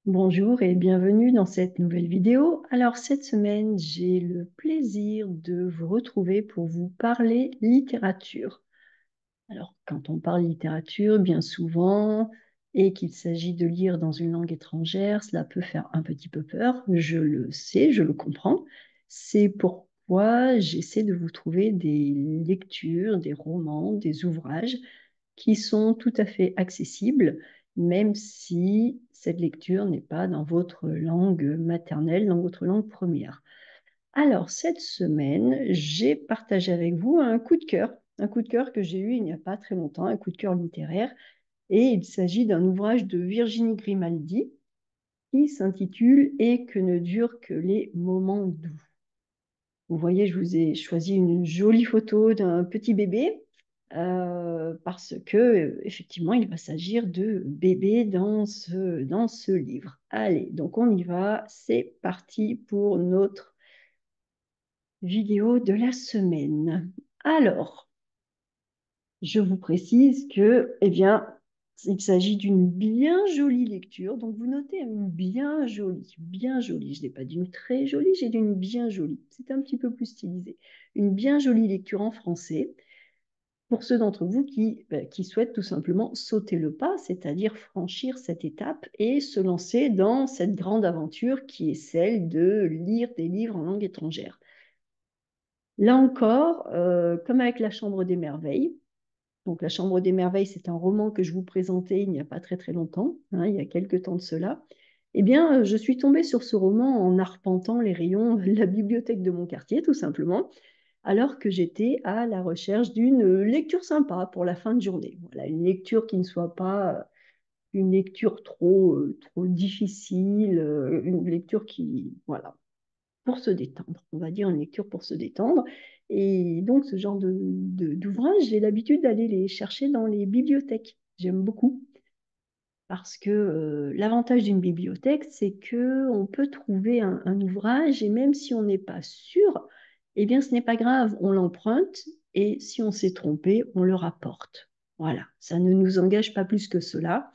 Bonjour et bienvenue dans cette nouvelle vidéo. Alors cette semaine, j'ai le plaisir de vous retrouver pour vous parler littérature. Alors quand on parle littérature, bien souvent, et qu'il s'agit de lire dans une langue étrangère, cela peut faire un petit peu peur. Je le sais, je le comprends. C'est pourquoi j'essaie de vous trouver des lectures, des romans, des ouvrages qui sont tout à fait accessibles, même si cette lecture n'est pas dans votre langue maternelle, dans votre langue première. Alors, cette semaine, j'ai partagé avec vous un coup de cœur que j'ai eu il n'y a pas très longtemps, un coup de cœur littéraire, et il s'agit d'un ouvrage de Virginie Grimaldi qui s'intitule Et que ne durent que les moments doux. Vous voyez, je vous ai choisi une jolie photo d'un petit bébé parce que, effectivement, il va s'agir de bébé dans ce livre. Allez, donc on y va. C'est parti pour notre vidéo de la semaine. Alors, je vous précise que, eh bien, il s'agit d'une bien jolie lecture. Donc, vous notez une bien jolie, bien jolie. Je n'ai pas d'une très jolie, j'ai d'une bien jolie. C'est un petit peu plus stylisé. Une bien jolie lecture en français pour ceux d'entre vous qui souhaitent tout simplement sauter le pas, c'est-à-dire franchir cette étape et se lancer dans cette grande aventure qui est celle de lire des livres en langue étrangère. Là encore, comme avec La Chambre des Merveilles, donc La Chambre des Merveilles, c'est un roman que je vous présentais il n'y a pas très très longtemps, hein, il y a quelques temps de cela. Eh bien, je suis tombée sur ce roman en arpentant les rayons de la bibliothèque de mon quartier, tout simplement, alors que j'étais à la recherche d'une lecture sympa pour la fin de journée. Voilà, une lecture qui ne soit pas une lecture trop difficile, une lecture qui, voilà, pour se détendre. On va dire une lecture pour se détendre. Et donc, ce genre d'ouvrage, j'ai l'habitude d'aller les chercher dans les bibliothèques. J'aime beaucoup parce que l'avantage d'une bibliothèque, c'est que on peut trouver un ouvrage et même si on n'est pas sûr, eh bien, ce n'est pas grave, on l'emprunte et si on s'est trompé, on le rapporte. Voilà, ça ne nous engage pas plus que cela.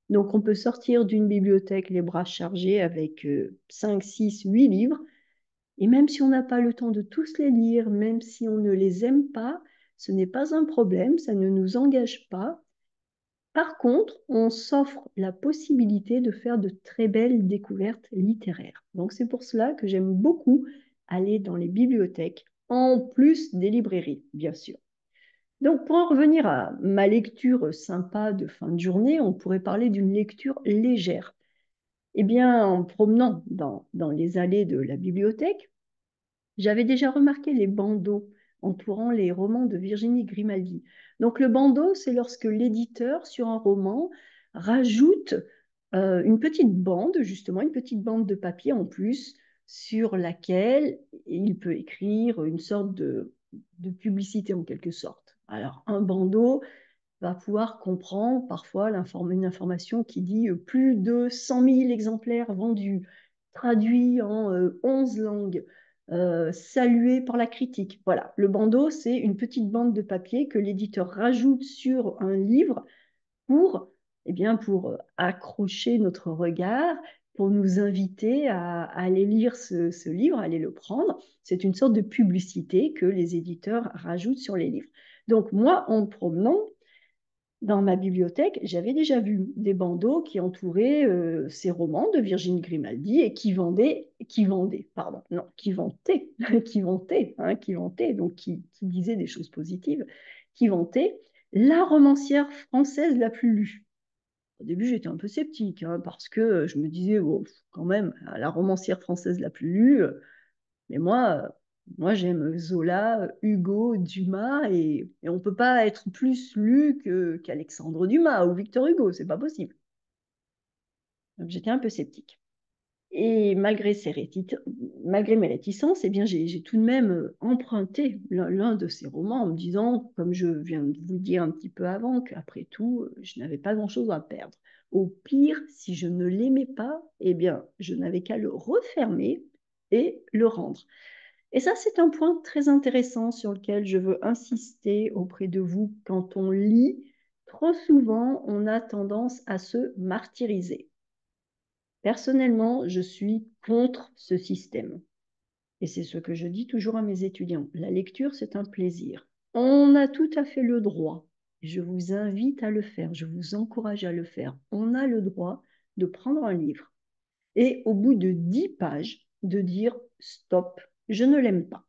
Donc, on peut sortir d'une bibliothèque les bras chargés avec 5, 6, 8 livres et même si on n'a pas le temps de tous les lire, même si on ne les aime pas, ce n'est pas un problème, ça ne nous engage pas. Par contre, on s'offre la possibilité de faire de très belles découvertes littéraires. Donc c'est pour cela que j'aime beaucoup aller dans les bibliothèques, en plus des librairies, bien sûr. Donc pour en revenir à ma lecture sympa de fin de journée, on pourrait parler d'une lecture légère. Eh bien, en promenant dans les allées de la bibliothèque, j'avais déjà remarqué les bandeaux entourant les romans de Virginie Grimaldi. Donc le bandeau, c'est lorsque l'éditeur, sur un roman, rajoute une petite bande, justement, une petite bande de papier en plus, sur laquelle il peut écrire une sorte de publicité en quelque sorte. Alors un bandeau va pouvoir comprendre parfois une information qui dit plus de 100 000 exemplaires vendus, traduits en 11 langues, salués par la critique. Voilà, le bandeau, c'est une petite bande de papier que l'éditeur rajoute sur un livre pour, eh bien, pour accrocher notre regard, pour nous inviter à aller lire ce livre, à aller le prendre. C'est une sorte de publicité que les éditeurs rajoutent sur les livres. Donc moi, en me promenant, dans ma bibliothèque, j'avais déjà vu des bandeaux qui entouraient ces romans de Virginie Grimaldi et pardon, non, qui vantaient, qui vantaient, donc qui disaient des choses positives, qui vantaient la romancière française la plus lue. Au début, j'étais un peu sceptique, hein, parce que je me disais, oh, quand même, la romancière française la plus lue, mais moi j'aime Zola, Hugo, Dumas, et on ne peut pas être plus lu qu'Alexandre Dumas ou Victor Hugo, c'est pas possible. Donc j'étais un peu sceptique. Et malgré mes réticences, eh bien, j'ai tout de même emprunté l'un de ces romans en me disant, comme je viens de vous le dire un petit peu avant, qu'après tout, je n'avais pas grand-chose à perdre. Au pire, si je ne l'aimais pas, eh bien, je n'avais qu'à le refermer et le rendre. Et ça, c'est un point très intéressant sur lequel je veux insister auprès de vous. Quand on lit, trop souvent, on a tendance à se martyriser. Personnellement, je suis contre ce système. Et c'est ce que je dis toujours à mes étudiants. La lecture, c'est un plaisir. On a tout à fait le droit. Je vous invite à le faire. Je vous encourage à le faire. On a le droit de prendre un livre et au bout de 10 pages, de dire stop, je ne l'aime pas.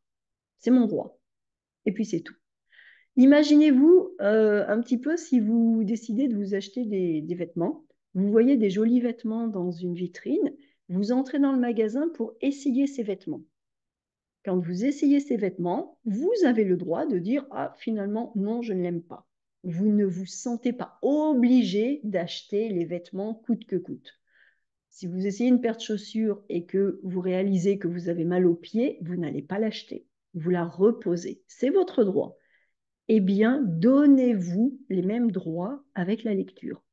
C'est mon droit. Et puis c'est tout. Imaginez-vous un petit peu si vous décidez de vous acheter des vêtements. Vous voyez des jolis vêtements dans une vitrine. Vous entrez dans le magasin pour essayer ces vêtements. Quand vous essayez ces vêtements, vous avez le droit de dire ah, finalement, non, je ne l'aime pas. Vous ne vous sentez pas obligé d'acheter les vêtements coûte que coûte. Si vous essayez une paire de chaussures et que vous réalisez que vous avez mal aux pieds, vous n'allez pas l'acheter. Vous la reposez. C'est votre droit. Eh bien, donnez-vous les mêmes droits avec la lecture.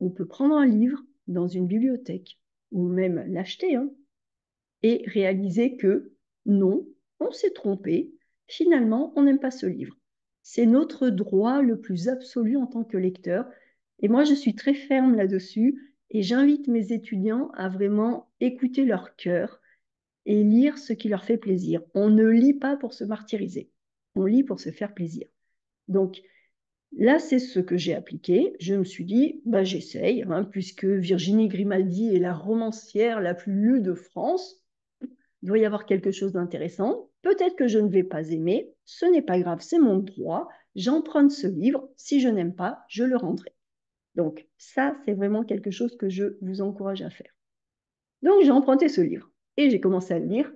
On peut prendre un livre dans une bibliothèque ou même l'acheter, hein, et réaliser que non, on s'est trompé, finalement, on n'aime pas ce livre. C'est notre droit le plus absolu en tant que lecteur. Et moi, je suis très ferme là-dessus et j'invite mes étudiants à vraiment écouter leur cœur et lire ce qui leur fait plaisir. On ne lit pas pour se martyriser, on lit pour se faire plaisir. Donc, là, c'est ce que j'ai appliqué. Je me suis dit, bah, j'essaye, hein, puisque Virginie Grimaldi est la romancière la plus lue de France. Il doit y avoir quelque chose d'intéressant. Peut-être que je ne vais pas aimer. Ce n'est pas grave, c'est mon droit. J'emprunte ce livre. Si je n'aime pas, je le rendrai. Donc, ça, c'est vraiment quelque chose que je vous encourage à faire. Donc, j'ai emprunté ce livre et j'ai commencé à le lire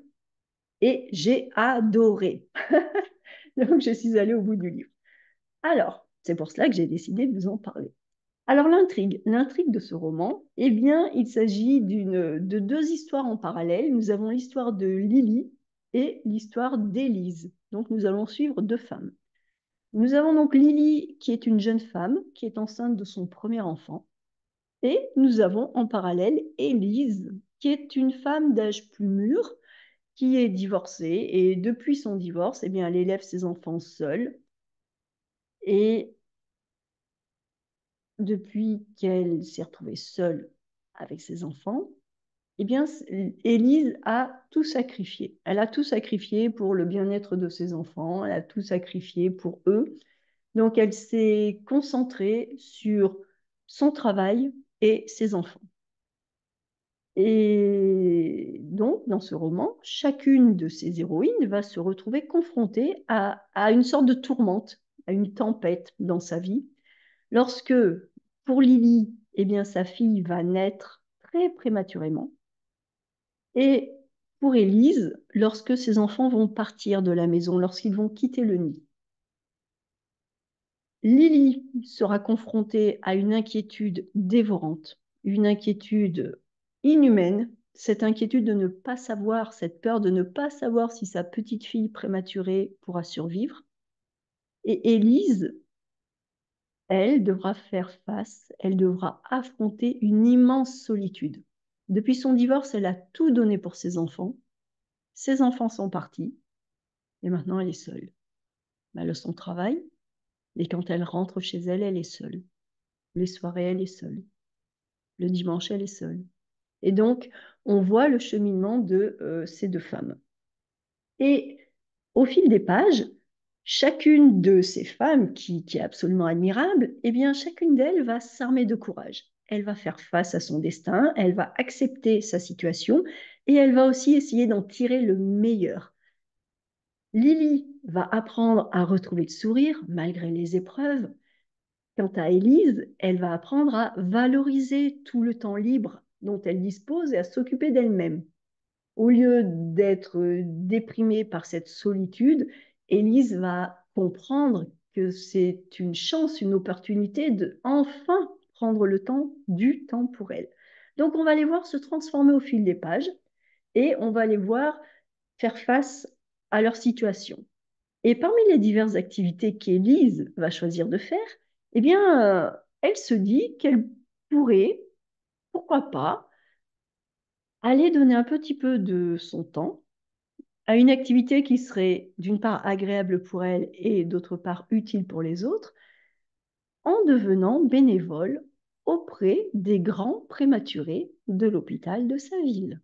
et j'ai adoré. Donc, je suis allée au bout du livre. Alors, c'est pour cela que j'ai décidé de vous en parler. Alors, l'intrigue de ce roman, eh bien, il s'agit de deux histoires en parallèle. Nous avons l'histoire de Lily et l'histoire d'Élise. Donc, nous allons suivre deux femmes. Nous avons donc Lily, qui est une jeune femme, qui est enceinte de son premier enfant. Et nous avons en parallèle Élise, qui est une femme d'âge plus mûr, qui est divorcée. Et depuis son divorce, eh bien, elle élève ses enfants seule. Et depuis qu'elle s'est retrouvée seule avec ses enfants, eh bien, Élise a tout sacrifié. Elle a tout sacrifié pour le bien-être de ses enfants, elle a tout sacrifié pour eux. Donc, elle s'est concentrée sur son travail et ses enfants. Et donc, dans ce roman, chacune de ces héroïnes va se retrouver confrontée à une sorte de tourmente, à une tempête dans sa vie. Lorsque, pour Lily, eh bien, sa fille va naître très prématurément, et pour Élise, lorsque ses enfants vont partir de la maison, lorsqu'ils vont quitter le nid. Lily sera confrontée à une inquiétude dévorante, une inquiétude inhumaine, cette inquiétude de ne pas savoir, cette peur de ne pas savoir si sa petite fille prématurée pourra survivre. Et Élise, elle devra faire face, elle devra affronter une immense solitude. Depuis son divorce, elle a tout donné pour ses enfants. Ses enfants sont partis et maintenant elle est seule. Elle a son travail et quand elle rentre chez elle, elle est seule. Les soirées, elle est seule. Le dimanche, elle est seule. Et donc, on voit le cheminement de ces deux femmes. Et au fil des pages, chacune de ces femmes, qui est absolument admirable, eh bien, chacune d'elles va s'armer de courage. Elle va faire face à son destin, elle va accepter sa situation et elle va aussi essayer d'en tirer le meilleur. Lily va apprendre à retrouver le sourire malgré les épreuves. Quant à Élise, elle va apprendre à valoriser tout le temps libre dont elle dispose et à s'occuper d'elle-même. Au lieu d'être déprimée par cette solitude, Élise va comprendre que c'est une chance, une opportunité de enfin prendre le temps, du temps pour elle. Donc on va les voir se transformer au fil des pages et on va les voir faire face à leur situation. Et parmi les diverses activités qu'Élise va choisir de faire, eh bien, elle se dit qu'elle pourrait, pourquoi pas, aller donner un petit peu de son temps à une activité qui serait d'une part agréable pour elle et d'autre part utile pour les autres, en devenant bénévole auprès des grands prématurés de l'hôpital de sa ville.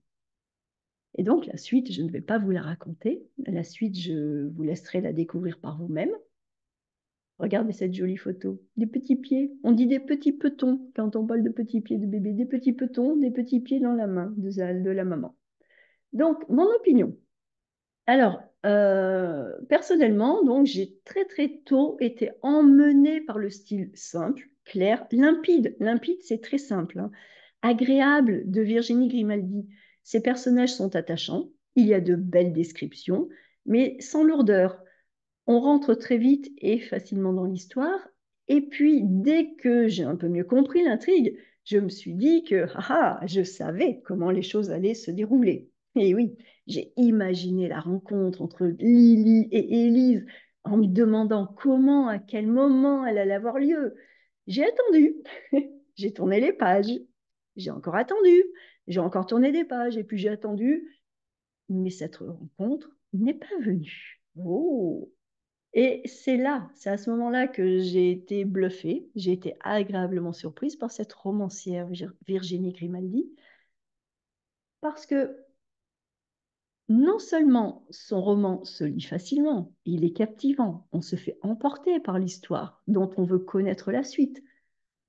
Et donc, la suite, je ne vais pas vous la raconter. La suite, je vous laisserai la découvrir par vous-même. Regardez cette jolie photo. Des petits pieds. On dit des petits petons quand on parle de petits pieds de bébé. Des petits petons, des petits pieds dans la main de la maman. Donc, mon opinion. Alors, personnellement, donc, j'ai très très tôt été emmenée par le style simple, clair, limpide. Limpide, c'est très simple, hein. Agréable de Virginie Grimaldi. Ses personnages sont attachants, il y a de belles descriptions, mais sans lourdeur. On rentre très vite et facilement dans l'histoire. Et puis, dès que j'ai un peu mieux compris l'intrigue, je me suis dit que je savais comment les choses allaient se dérouler. Et oui, j'ai imaginé la rencontre entre Lily et Élise en me demandant comment, à quel moment elle allait avoir lieu. J'ai attendu, j'ai tourné les pages, j'ai encore attendu, j'ai encore tourné des pages et puis j'ai attendu, mais cette rencontre n'est pas venue. Oh! Et c'est là, c'est à ce moment-là que j'ai été bluffée, j'ai été agréablement surprise par cette romancière Virginie Grimaldi, parce que non seulement son roman se lit facilement, il est captivant, on se fait emporter par l'histoire dont on veut connaître la suite.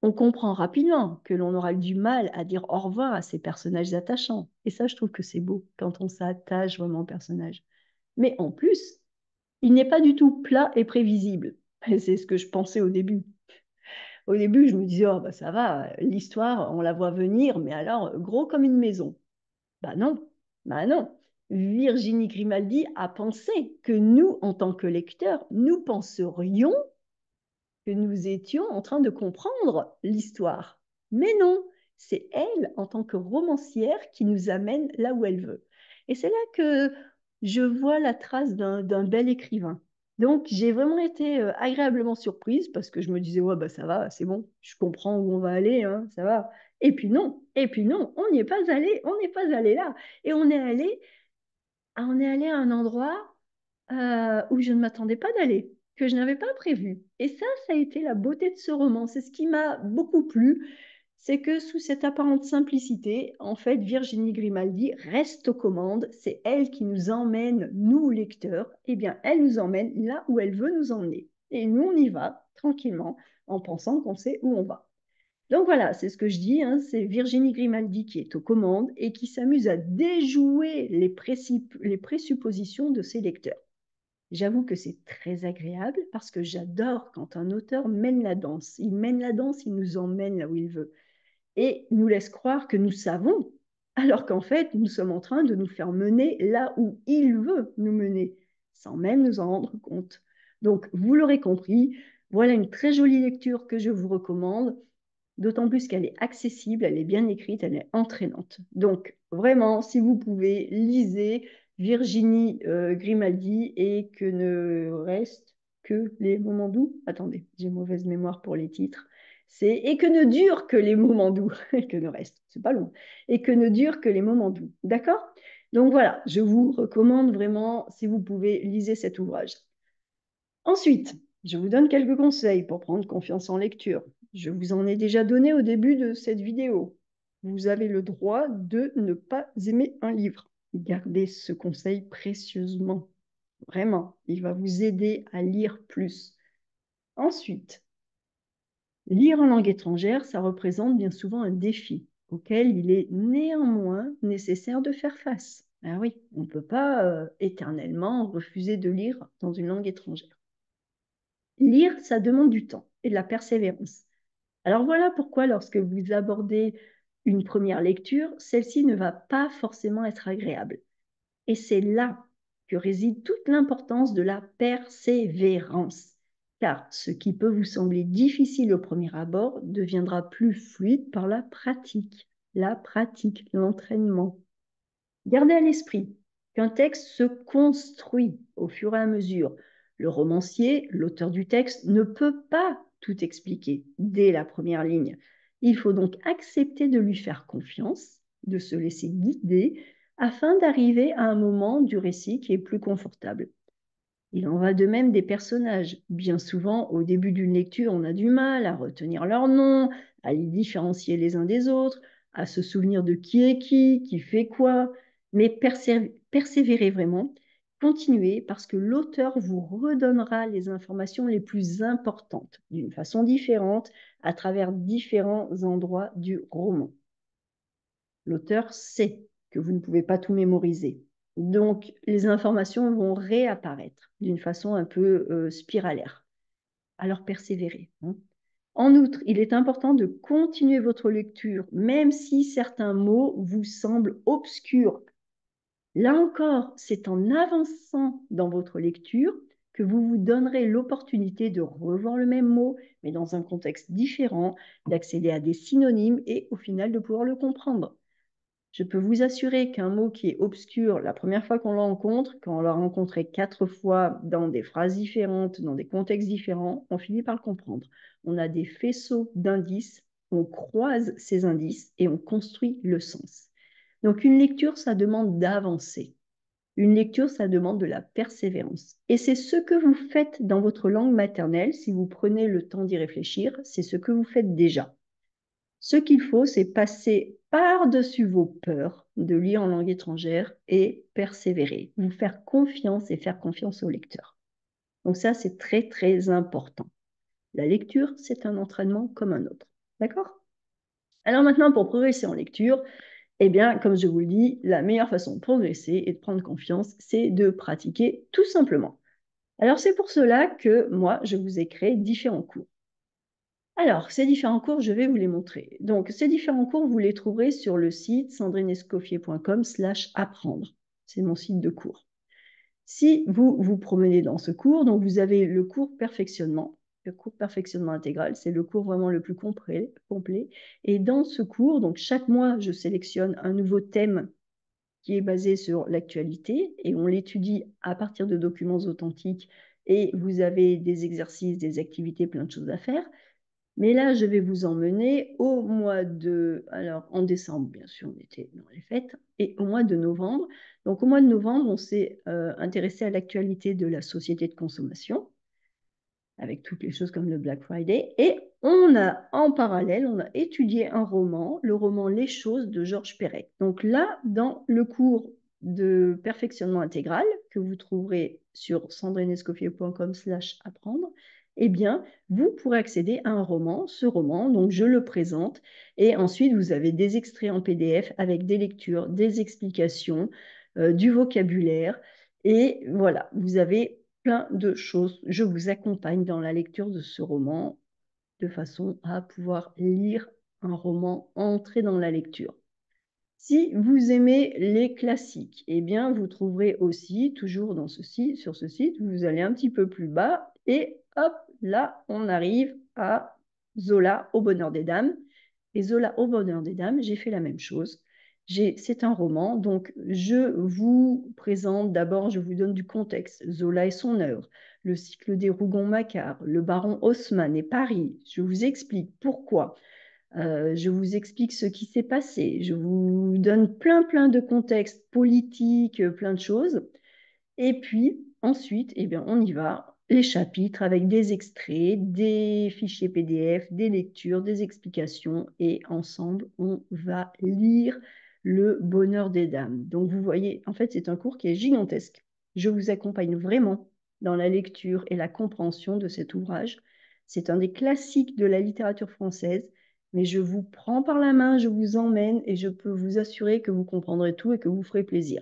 On comprend rapidement que l'on aura du mal à dire au revoir à ces personnages attachants. Et ça, je trouve que c'est beau quand on s'attache vraiment au personnage. Mais en plus, il n'est pas du tout plat et prévisible. Et c'est ce que je pensais au début. Au début, je me disais, oh, bah, ça va, l'histoire, on la voit venir, mais alors, gros comme une maison. Bah non, bah non. Virginie Grimaldi a pensé que nous, en tant que lecteurs, nous penserions que nous étions en train de comprendre l'histoire. Mais non, c'est elle, en tant que romancière, qui nous amène là où elle veut. Et c'est là que je vois la trace d'un bel écrivain. Donc, j'ai vraiment été agréablement surprise parce que je me disais, ouais, bah ça va, c'est bon, je comprends où on va aller, hein, ça va. Et puis non, on n'y est pas allé, on n'est pas allé là. Et on est allé à un endroit où je ne m'attendais pas d'aller, que je n'avais pas prévu. Et ça a été la beauté de ce roman. C'est ce qui m'a beaucoup plu, c'est que sous cette apparente simplicité, en fait, Virginie Grimaldi reste aux commandes. C'est elle qui nous emmène, nous lecteurs, eh bien, elle nous emmène là où elle veut nous emmener. Et nous, on y va tranquillement en pensant qu'on sait où on va. Donc voilà, c'est ce que je dis, hein, c'est Virginie Grimaldi qui est aux commandes et qui s'amuse à déjouer les présuppositions de ses lecteurs. J'avoue que c'est très agréable parce que j'adore quand un auteur mène la danse. Il mène la danse, il nous emmène là où il veut et nous laisse croire que nous savons, alors qu'en fait, nous sommes en train de nous faire mener là où il veut nous mener, sans même nous en rendre compte. Donc, vous l'aurez compris, voilà une très jolie lecture que je vous recommande, d'autant plus qu'elle est accessible, elle est bien écrite, elle est entraînante. Donc, vraiment, si vous pouvez, lisez Virginie Grimaldi et que ne reste que les moments doux. Attendez, j'ai mauvaise mémoire pour les titres. C'est et que ne dure que les moments doux, et que ne reste, c'est pas long, et que ne dure que les moments doux. D'accord? Donc voilà, je vous recommande vraiment, si vous pouvez, lisez cet ouvrage. Ensuite, je vous donne quelques conseils pour prendre confiance en lecture. Je vous en ai déjà donné au début de cette vidéo. Vous avez le droit de ne pas aimer un livre. Gardez ce conseil précieusement. Vraiment, il va vous aider à lire plus. Ensuite, lire en langue étrangère, ça représente bien souvent un défi auquel il est néanmoins nécessaire de faire face. Ah oui, on ne peut pas éternellement refuser de lire dans une langue étrangère. Lire, ça demande du temps et de la persévérance. Alors voilà pourquoi lorsque vous abordez une première lecture, celle-ci ne va pas forcément être agréable. Et c'est là que réside toute l'importance de la persévérance. Car ce qui peut vous sembler difficile au premier abord deviendra plus fluide par la pratique, l'entraînement. Gardez à l'esprit qu'un texte se construit au fur et à mesure. Le romancier, l'auteur du texte, ne peut pas tout expliquer dès la première ligne. Il faut donc accepter de lui faire confiance, de se laisser guider afin d'arriver à un moment du récit qui est plus confortable. Il en va de même des personnages. Bien souvent, au début d'une lecture, on a du mal à retenir leurs noms, à les différencier les uns des autres, à se souvenir de qui est qui fait quoi. Mais persévérez vraiment, continuez parce que l'auteur vous redonnera les informations les plus importantes d'une façon différente à travers différents endroits du roman. L'auteur sait que vous ne pouvez pas tout mémoriser. Donc, les informations vont réapparaître d'une façon un peu spiralaire. Alors, persévérez, hein. En outre, il est important de continuer votre lecture, même si certains mots vous semblent obscurs. Là encore, c'est en avançant dans votre lecture que vous vous donnerez l'opportunité de revoir le même mot, mais dans un contexte différent, d'accéder à des synonymes et au final de pouvoir le comprendre. Je peux vous assurer qu'un mot qui est obscur, la première fois qu'on le rencontre, quand on l'a rencontré 4 fois dans des phrases différentes, dans des contextes différents, on finit par le comprendre. On a des faisceaux d'indices, on croise ces indices et on construit le sens. Donc une lecture, ça demande d'avancer. Une lecture, ça demande de la persévérance. Et c'est ce que vous faites dans votre langue maternelle, si vous prenez le temps d'y réfléchir, c'est ce que vous faites déjà. Ce qu'il faut, c'est passer par-dessus vos peurs de lire en langue étrangère et persévérer, vous faire confiance et faire confiance au lecteur. Donc ça, c'est très, très important. La lecture, c'est un entraînement comme un autre. D'accord? Alors maintenant, pour progresser en lecture, eh bien, comme je vous le dis, la meilleure façon de progresser et de prendre confiance, c'est de pratiquer tout simplement. Alors c'est pour cela que moi, je vous ai créé différents cours. Alors, ces différents cours, je vais vous les montrer. Donc, ces différents cours, vous les trouverez sur le site sandrinescoffier.com/apprendre. C'est mon site de cours. Si vous vous promenez dans ce cours, donc vous avez le cours perfectionnement. Le cours perfectionnement intégral, c'est le cours vraiment le plus complet. Et dans ce cours, donc chaque mois, je sélectionne un nouveau thème qui est basé sur l'actualité et on l'étudie à partir de documents authentiques et vous avez des exercices, des activités, plein de choses à faire. Mais là, je vais vous emmener au mois de... Alors, en décembre, bien sûr, on était dans les fêtes, et au mois de novembre. Donc, au mois de novembre, on s'est intéressé à l'actualité de la société de consommation, avec toutes les choses comme le Black Friday. Et on a, en parallèle, on a étudié un roman, le roman Les choses de Georges Perec. Donc là, dans le cours de perfectionnement intégral, que vous trouverez sur sandrinescoffier.com/apprendre, eh bien, vous pourrez accéder à un roman. Ce roman, donc je le présente. Et ensuite, vous avez des extraits en PDF avec des lectures, des explications, du vocabulaire. Et voilà, vous avez plein de choses. Je vous accompagne dans la lecture de ce roman de façon à pouvoir lire un roman, entrer dans la lecture. Si vous aimez les classiques, eh bien, vous trouverez aussi, toujours dans sur ce site, vous allez un petit peu plus bas et hop, là, on arrive à Zola au bonheur des dames. Et Zola au bonheur des dames, j'ai fait la même chose. C'est un roman, donc je vous présente d'abord, je vous donne du contexte, Zola et son œuvre, le cycle des Rougon-Macquart, le baron Haussmann et Paris. Je vous explique pourquoi. Je vous explique ce qui s'est passé. Je vous donne plein de contextes politiques, plein de choses. Et puis, ensuite, eh bien, on y va. Les chapitres avec des extraits, des fichiers PDF, des lectures, des explications. Et ensemble, on va lire Le bonheur des dames. Donc, vous voyez, en fait, c'est un cours qui est gigantesque. Je vous accompagne vraiment dans la lecture et la compréhension de cet ouvrage. C'est un des classiques de la littérature française, mais je vous prends par la main, je vous emmène et je peux vous assurer que vous comprendrez tout et que vous ferez plaisir.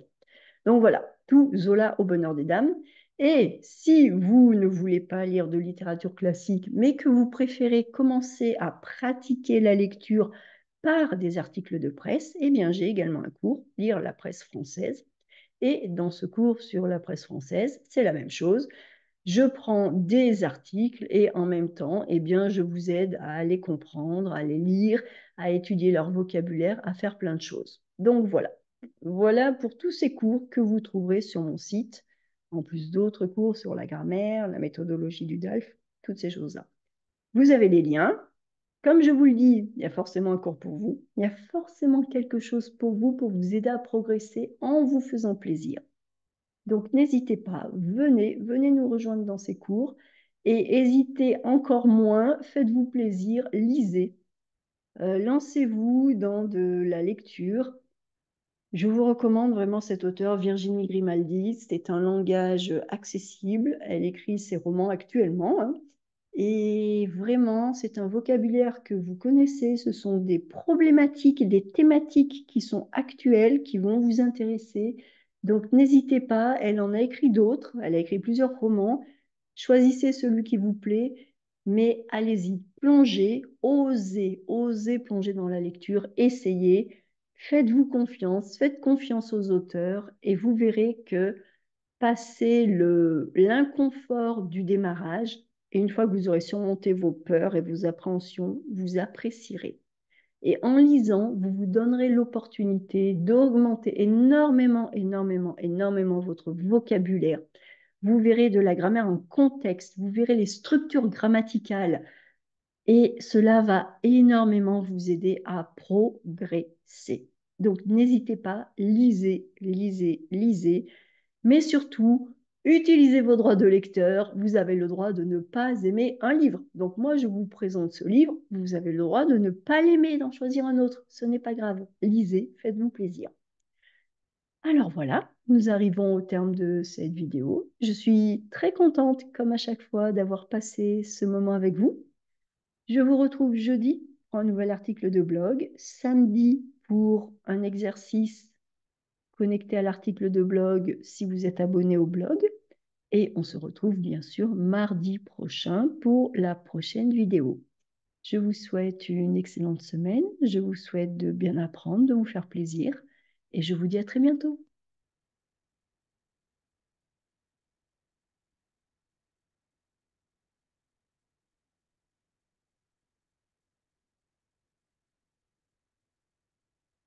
Donc voilà, tout Zola au bonheur des dames. Et si vous ne voulez pas lire de littérature classique, mais que vous préférez commencer à pratiquer la lecture par des articles de presse, eh bien j'ai également un cours, Lire la presse française. Et dans ce cours sur la presse française, c'est la même chose. Je prends des articles et en même temps, eh bien, je vous aide à les comprendre, à les lire, à étudier leur vocabulaire, à faire plein de choses. Donc voilà. Voilà pour tous ces cours que vous trouverez sur mon site, en plus d'autres cours sur la grammaire, la méthodologie du DALF, toutes ces choses-là. Vous avez les liens. Comme je vous le dis, il y a forcément un cours pour vous. Il y a forcément quelque chose pour vous aider à progresser en vous faisant plaisir. Donc, n'hésitez pas, venez nous rejoindre dans ces cours et hésitez encore moins, faites-vous plaisir, lisez. Lancez-vous dans de la lecture. Je vous recommande vraiment cette auteure, Virginie Grimaldi. C'est un langage accessible. Elle écrit ses romans actuellement, hein. Et vraiment, c'est un vocabulaire que vous connaissez. Ce sont des problématiques, des thématiques qui sont actuelles, qui vont vous intéresser. Donc, n'hésitez pas. Elle en a écrit d'autres. Elle a écrit plusieurs romans. Choisissez celui qui vous plaît, mais allez-y, plongez, osez plonger dans la lecture, essayez. Faites-vous confiance, faites confiance aux auteurs et vous verrez que passez l'inconfort du démarrage et une fois que vous aurez surmonté vos peurs et vos appréhensions, vous apprécierez. Et en lisant, vous vous donnerez l'opportunité d'augmenter énormément votre vocabulaire. Vous verrez de la grammaire en contexte, vous verrez les structures grammaticales et cela va énormément vous aider à progresser. Donc, n'hésitez pas, lisez, mais surtout, utilisez vos droits de lecteur. Vous avez le droit de ne pas aimer un livre. Donc, moi, je vous présente ce livre. Vous avez le droit de ne pas l'aimer, d'en choisir un autre. Ce n'est pas grave. Lisez, faites-vous plaisir. Alors voilà, nous arrivons au terme de cette vidéo. Je suis très contente, comme à chaque fois, d'avoir passé ce moment avec vous. Je vous retrouve jeudi pour un nouvel article de blog, samedi pour un exercice connecté à l'article de blog si vous êtes abonné au blog. Et on se retrouve bien sûr mardi prochain pour la prochaine vidéo. Je vous souhaite une excellente semaine. Je vous souhaite de bien apprendre, de vous faire plaisir. Et je vous dis à très bientôt.